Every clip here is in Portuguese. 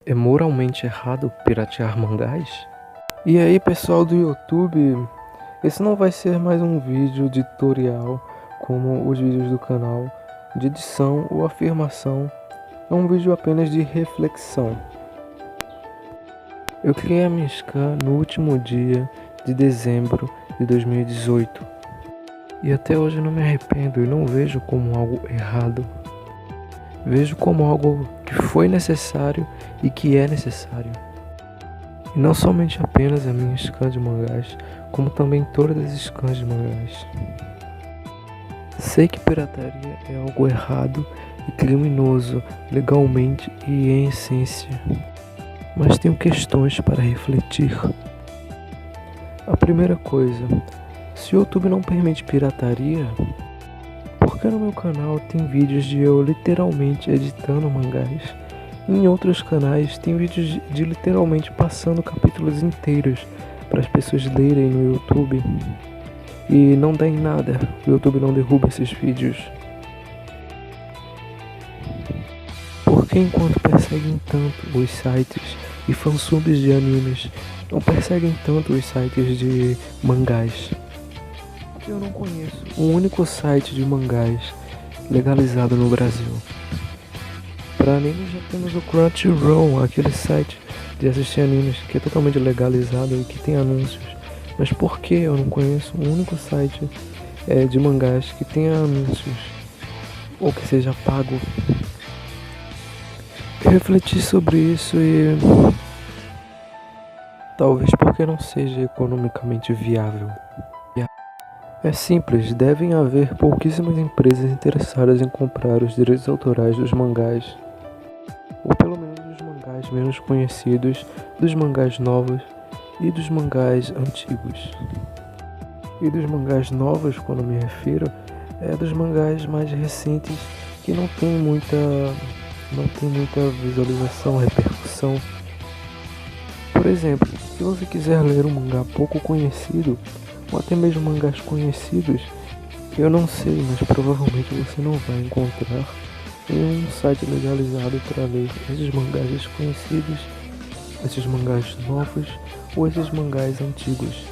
É moralmente errado piratear mangás? E aí, pessoal do YouTube, esse não vai ser mais um vídeo de tutorial como os vídeos do canal de edição ou afirmação. É um vídeo apenas de reflexão. Eu criei a minha scan no último dia de dezembro de 2018 e até hoje não me arrependo e não vejo como algo errado. Vejo como algo que foi necessário e que é necessário. E não somente apenas a minha scan de mangás, como também todas as scans de mangás. Sei que pirataria é algo errado e criminoso legalmente e em essência, mas tenho questões para refletir. A primeira coisa, se o YouTube não permite pirataria, por que no meu canal tem vídeos de eu literalmente editando mangás? Em outros canais tem vídeos de literalmente passando capítulos inteiros para as pessoas lerem no YouTube. E não dá em nada, o YouTube não derruba esses vídeos. Porque enquanto perseguem tanto os sites e fansubs de animes, não perseguem tanto os sites de mangás? Eu não conheço um único site de mangás legalizado no Brasil. Para animes já temos o Crunchyroll, aquele site de assistir animes que é totalmente legalizado e que tem anúncios. Mas por que eu não conheço um único site de mangás que tenha anúncios ou que seja pago? Eu refleti sobre isso e talvez porque não seja economicamente viável. É simples, devem haver pouquíssimas empresas interessadas em comprar os direitos autorais dos mangás, ou pelo menos dos mangás menos conhecidos, dos mangás novos e dos mangás antigos. E dos mangás novos, quando me refiro, é dos mangás mais recentes que não tem muita visualização, repercussão. Por exemplo, se você quiser ler um mangá pouco conhecido, ou até mesmo mangás conhecidos, eu não sei, mas provavelmente você não vai encontrar em um site legalizado para ler esses mangás desconhecidos, esses mangás novos ou esses mangás antigos.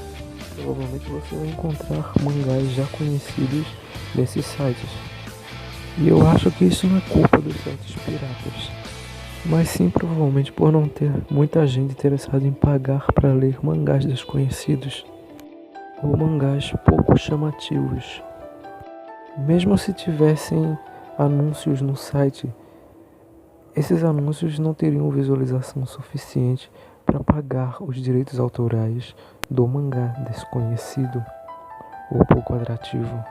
Provavelmente você vai encontrar mangás já conhecidos nesses sites. E eu acho que isso não é culpa dos sites piratas, mas sim provavelmente por não ter muita gente interessada em pagar para ler mangás desconhecidos ou mangás pouco chamativos. Mesmo se tivessem anúncios no site, esses anúncios não teriam visualização suficiente para pagar os direitos autorais do mangá desconhecido ou pouco atrativo.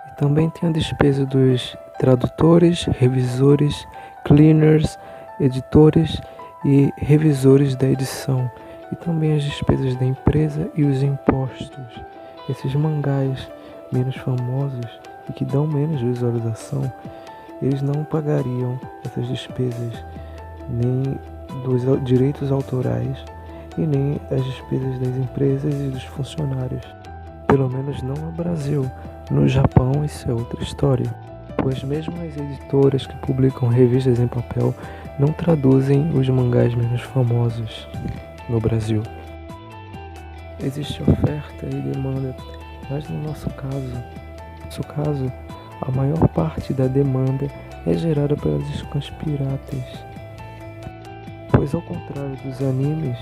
E também tem a despesa dos tradutores, revisores, cleaners, editores e revisores da edição, e também as despesas da empresa e os impostos. Esses mangás menos famosos e que dão menos visualização, eles não pagariam essas despesas, nem dos direitos autorais e nem as despesas das empresas e dos funcionários. Pelo menos não no Brasil. No Japão isso é outra história, pois mesmo as editoras que publicam revistas em papel não traduzem os mangás menos famosos no Brasil. Existe oferta e demanda, mas no nosso caso, a maior parte da demanda é gerada pelas scans piratas. Pois ao contrário dos animes,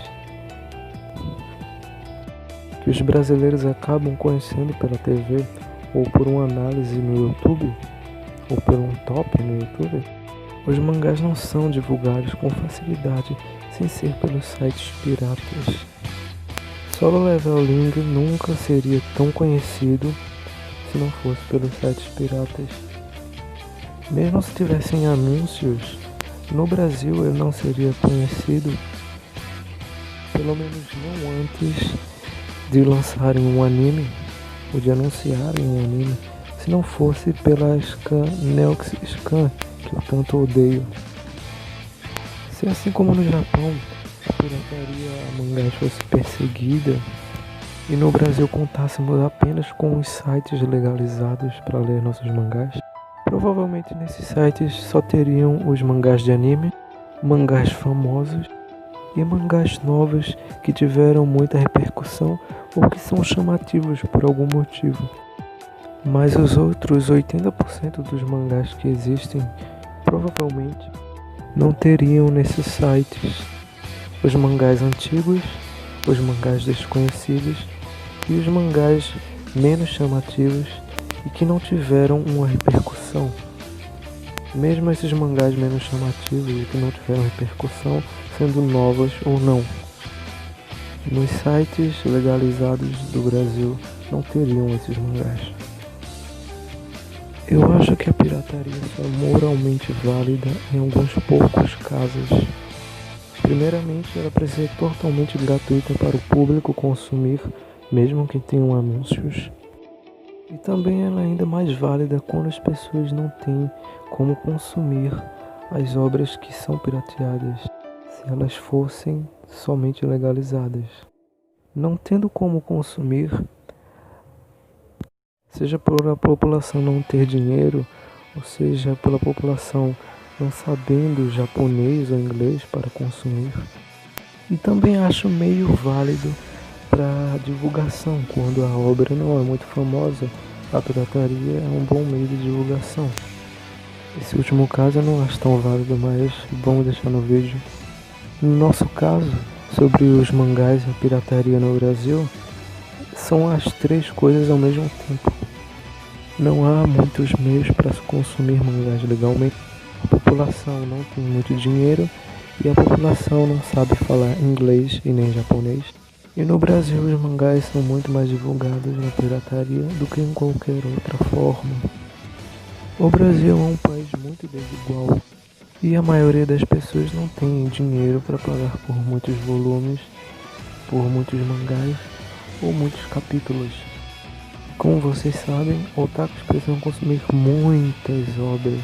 que os brasileiros acabam conhecendo pela TV, ou por uma análise no YouTube, ou por um top no YouTube, os mangás não são divulgados com facilidade sem ser pelos sites piratas. Solo Leveling nunca seria tão conhecido se não fosse pelos sites piratas. Mesmo se tivessem anúncios, no Brasil ele não seria conhecido, pelo menos não antes de lançarem um anime, ou de anunciarem um anime, se não fosse pela scan Neox Scan, que eu tanto odeio. Se assim como no Japão a pirataria a mangás fosse perseguida e no Brasil contássemos apenas com os sites legalizados para ler nossos mangás, provavelmente nesses sites só teriam os mangás de anime, mangás famosos e mangás novos que tiveram muita repercussão ou que são chamativos por algum motivo. Mas os outros 80% dos mangás que existem provavelmente não teriam nesses sites. Os mangás antigos, os mangás desconhecidos e os mangás menos chamativos e que não tiveram uma repercussão. Mesmo esses mangás menos chamativos e que não tiveram repercussão, sendo novos ou não. Nos sites legalizados do Brasil não teriam esses mangás. Eu acho que a pirataria só é moralmente válida em alguns poucos casos. Primeiramente, ela precisa ser totalmente gratuita para o público consumir, mesmo que tenham anúncios. E também ela é ainda mais válida quando as pessoas não têm como consumir as obras que são pirateadas, se elas fossem somente legalizadas. Não tendo como consumir, seja por a população não ter dinheiro, ou seja pela população não sabendo japonês ou inglês para consumir. E também acho meio válido para divulgação, quando a obra não é muito famosa, a pirataria é um bom meio de divulgação. Esse último caso eu não acho tão válido, mas vamos deixar no vídeo. No nosso caso, sobre os mangás e a pirataria no Brasil, são as três coisas ao mesmo tempo. Não há muitos meios para se consumir mangás legalmente. A população não tem muito dinheiro e a população não sabe falar inglês e nem japonês. E no Brasil os mangás são muito mais divulgados na pirataria do que em qualquer outra forma. O Brasil é um país muito desigual e a maioria das pessoas não tem dinheiro para pagar por muitos volumes, por muitos mangás ou muitos capítulos. Como vocês sabem, otakus precisam consumir muitas obras.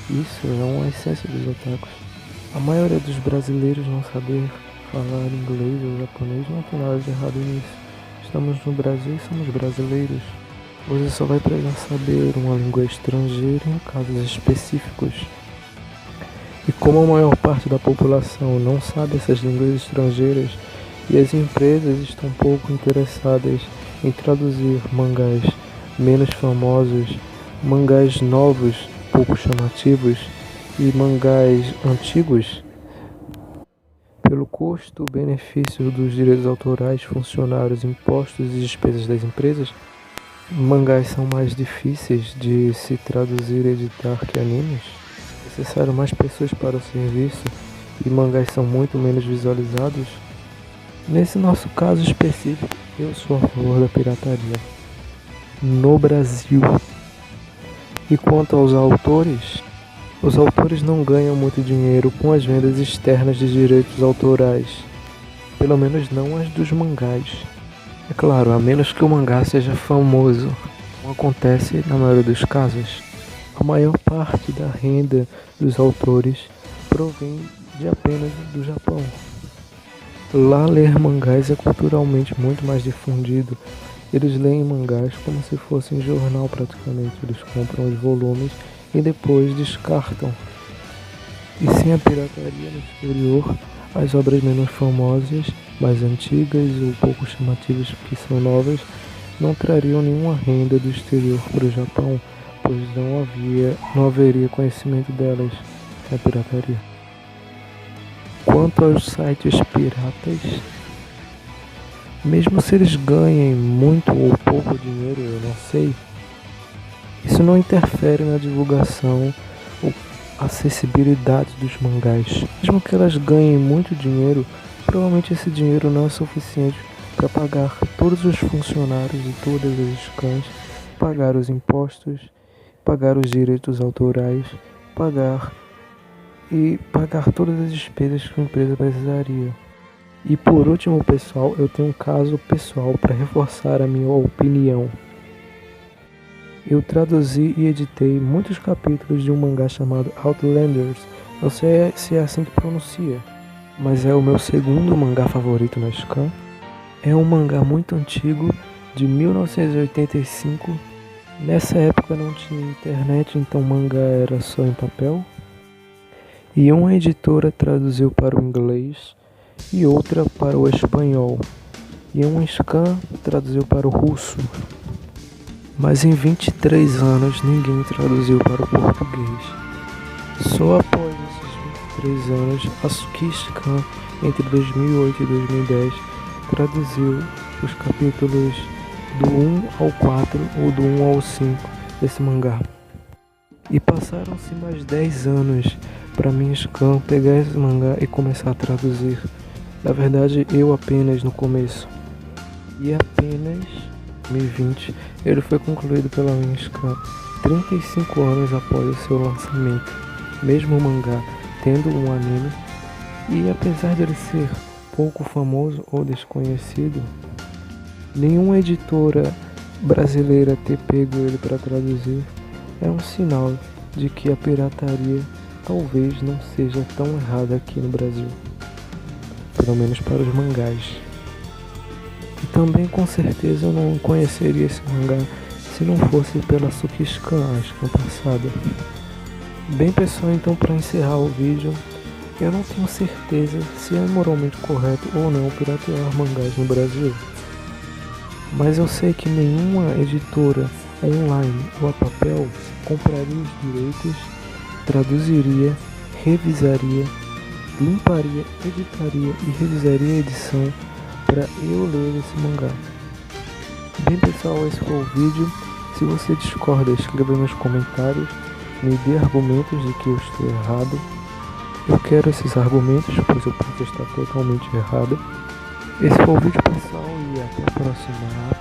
Isso é uma essência dos otakus. A maioria dos brasileiros não saber falar inglês ou japonês não tem nada de errado nisso. Estamos no Brasil e somos brasileiros. Você só vai precisar saber uma língua estrangeira em casos específicos. E como a maior parte da população não sabe essas línguas estrangeiras e as empresas estão pouco interessadas em traduzir mangás menos famosos, mangás novos, pouco chamativos e mangás antigos, pelo custo-benefício dos direitos autorais, funcionários, impostos e despesas das empresas, mangás são mais difíceis de se traduzir e editar que animes. É necessário mais pessoas para o serviço e mangás são muito menos visualizados. Nesse nosso caso específico, eu sou a favor da pirataria no Brasil. E quanto aos autores, os autores não ganham muito dinheiro com as vendas externas de direitos autorais, pelo menos não as dos mangás. É claro, a menos que o mangá seja famoso, como acontece na maioria dos casos. A maior parte da renda dos autores provém de apenas do Japão. Lá ler mangás é culturalmente muito mais difundido. Eles leem mangás como se fossem jornal praticamente. Eles compram os volumes e depois descartam. E sem a pirataria no exterior, as obras menos famosas, mais antigas ou pouco chamativas que são novas, não trariam nenhuma renda do exterior para o Japão, pois não haveria conhecimento delas sem a pirataria. Quanto aos sites piratas, mesmo se eles ganhem muito ou pouco dinheiro, eu não sei, isso não interfere na divulgação ou acessibilidade dos mangás. Mesmo que elas ganhem muito dinheiro, provavelmente esse dinheiro não é suficiente para pagar todos os funcionários e todas as scans, pagar os impostos, pagar os direitos autorais, pagar todas as despesas que a empresa precisaria. E por último, pessoal, eu tenho um caso pessoal para reforçar a minha opinião. Eu traduzi e editei muitos capítulos de um mangá chamado Outlanders. Não sei se é assim que pronuncia, mas é o meu segundo mangá favorito na Scan. É um mangá muito antigo, de 1985. Nessa época não tinha internet, então o mangá era só em papel. E uma editora traduziu para o inglês e outra para o espanhol. E um scan traduziu para o russo. Mas em 23 anos ninguém traduziu para o português. Só após esses 23 anos, a Sukiscan, entre 2008 e 2010, traduziu os capítulos do 1 ao 4 ou do 1 ao 5 desse mangá. E passaram-se mais 10 anos para minha Scan pegar esse mangá e começar a traduzir. Na verdade, eu apenas no começo. E apenas em 2020 ele foi concluído pela minha Scan, 35 anos após o seu lançamento. Mesmo o mangá tendo um anime, e apesar de ele ser pouco famoso ou desconhecido, nenhuma editora brasileira ter pego ele para traduzir é um sinal de que a pirataria talvez não seja tão errada aqui no Brasil, pelo menos para os mangás. E também com certeza eu não conheceria esse mangá se não fosse pela Sukiscan, a Scan passada. Bem pessoal, então para encerrar o vídeo, eu não tenho certeza se é moralmente correto ou não piratear mangás no Brasil. Mas eu sei que nenhuma editora online ou a papel compraria os direitos, traduziria, revisaria, limparia, editaria e revisaria a edição para eu ler esse mangá. Bem pessoal, esse foi o vídeo. Se você discorda, escreva nos comentários, me dê argumentos de que eu estou errado. Eu quero esses argumentos, pois eu posso estar totalmente errado. Esse foi o vídeo pessoal e até a próxima.